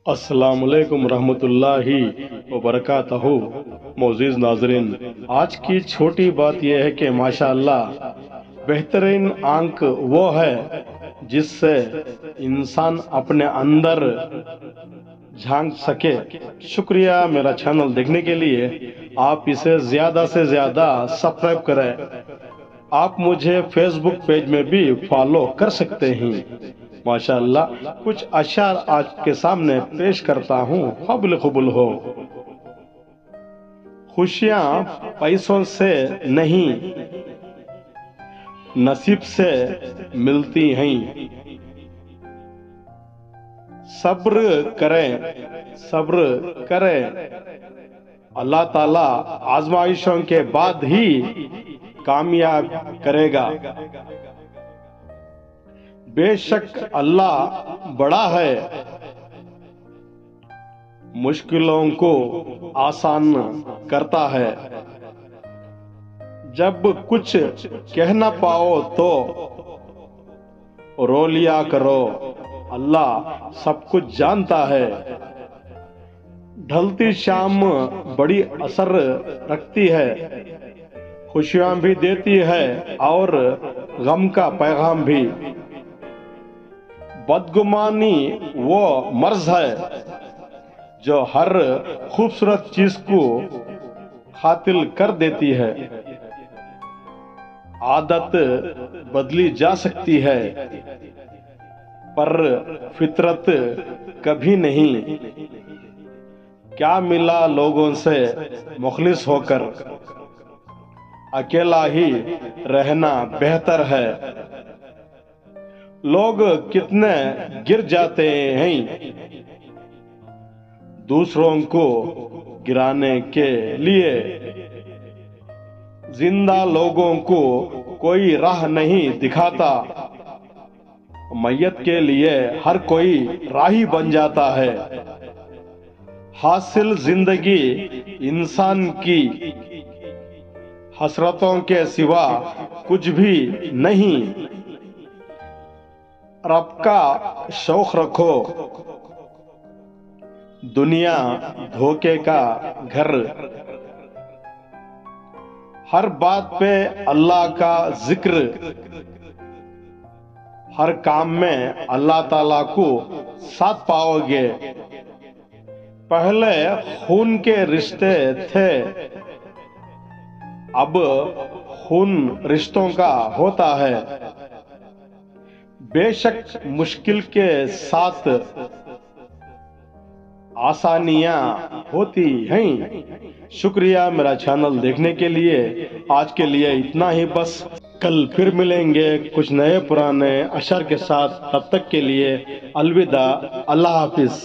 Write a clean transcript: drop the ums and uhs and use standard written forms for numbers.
अस्सलाम वालेकुम रहमतुल्लाहि व बरकातहू। मोअज़्ज़िज़ नाज़रीन, आज की छोटी बात यह है कि माशाअल्लाह बेहतरीन आंख वो है जिससे इंसान अपने अंदर झांक सके। शुक्रिया मेरा चैनल देखने के लिए। आप इसे ज़्यादा से ज़्यादा सब्सक्राइब करें। आप मुझे फेसबुक पेज में भी फॉलो कर सकते हैं। माशाअल्लाह कुछ अशार आपके सामने पेश करता हूँ, कबूल कबूल हो। खुशियाँ पैसों से नहीं नसीब से मिलती हैं। सब्र करें, अल्लाह ताला आजमाइशों के बाद ही कामयाब करेगा। बेशक अल्लाह बड़ा है, मुश्किलों को आसान करता है। जब कुछ कह ना पाओ तो रो लिया करो, अल्लाह सब कुछ जानता है। ढलती शाम बड़ी असर रखती है, खुशियां भी देती है और गम का पैगाम भी। बदगुमानी वो मर्ज है जो हर खूबसूरत चीज को खातिल कर देती है। आदत बदली जा सकती है पर फितरत कभी नहीं। क्या मिला लोगों से मुखलिस होकर, अकेला ही रहना बेहतर है। लोग कितने गिर जाते हैं दूसरों को गिराने के लिए। जिंदा लोगों को कोई राह नहीं दिखाता, मैयत के लिए हर कोई राही बन जाता है। हासिल जिंदगी इंसान की हसरतों के सिवा कुछ भी नहीं। रब का शौक रखो, दुनिया धोखे का घर। हर बात पे अल्लाह का जिक्र, हर काम में अल्लाह ताला को साथ पाओगे। पहले खून के रिश्ते थे, अब खून रिश्तों का होता है। बेशक मुश्किल के साथ आसानियां होती हैं। शुक्रिया मेरा चैनल देखने के लिए। आज के लिए इतना ही बस। कल फिर मिलेंगे कुछ नए पुराने अशर के साथ। तब तक के लिए अलविदा, अल्लाह हाफिज।